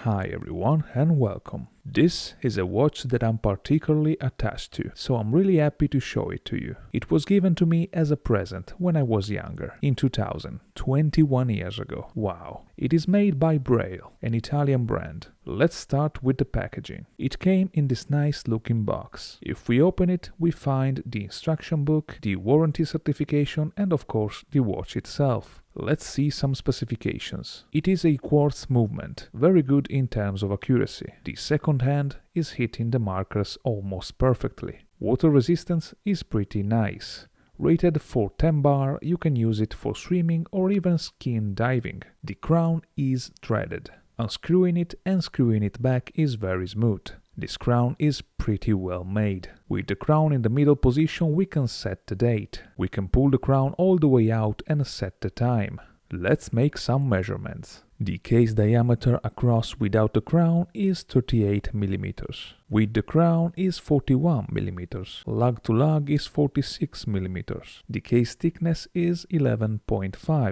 Hi everyone and welcome. This is a watch that I'm particularly attached to, so I'm really happy to show it to you. It was given to me as a present when I was younger, in 2000, 21 years ago. Wow. It is made by Breil, an Italian brand. Let's start with the packaging. It came in this nice looking box. If we open it, we find the instruction book, the warranty certification and of course the watch itself. Let's see some specifications. It is a quartz movement, very good in terms of accuracy. The second hand is hitting the markers almost perfectly. Water resistance is pretty nice. Rated for 10 bar, you can use it for swimming or even skin diving. The crown is threaded. Unscrewing it and screwing it back is very smooth. This crown is pretty well made. With the crown in the middle position we can set the date. We can pull the crown all the way out and set the time. Let's make some measurements. The case diameter across without the crown is 38 mm. With the crown is 41 mm. Lug to lug is 46 mm. The case thickness is 11.5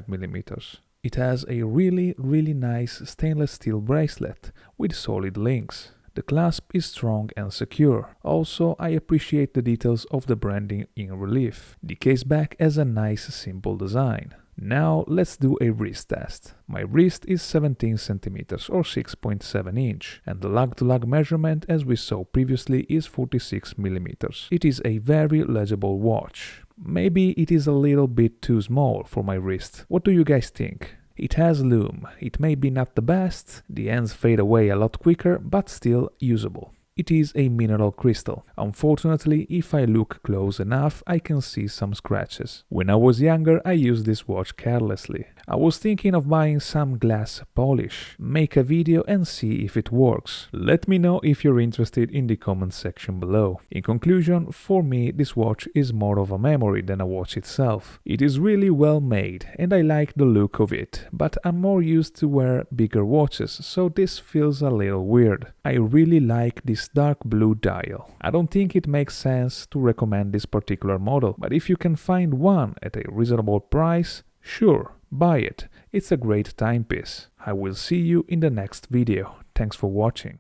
mm. It has a really nice stainless steel bracelet with solid links. The clasp is strong and secure. Also, I appreciate the details of the branding in relief. The case back has a nice simple design. Now let's do a wrist test. My wrist is 17 cm or 6.7 inch and the lug-to-lug measurement as we saw previously is 46 mm. It is a very legible watch. Maybe it is a little bit too small for my wrist. What do you guys think? It has lume. It may be not the best, the ends fade away a lot quicker, but still usable. It is a mineral crystal. Unfortunately, if I look close enough, I can see some scratches. When I was younger, I used this watch carelessly. I was thinking of buying some glass polish, make a video and see if it works. Let me know if you're interested in the comment section below. In conclusion, for me, this watch is more of a memory than a watch itself. It is really well made and I like the look of it, but I'm more used to wear bigger watches, so this feels a little weird. I really like this dark blue dial. I don't think it makes sense to recommend this particular model, but if you can find one at a reasonable price, sure, buy it. It's a great timepiece. I will see you in the next video. Thanks for watching.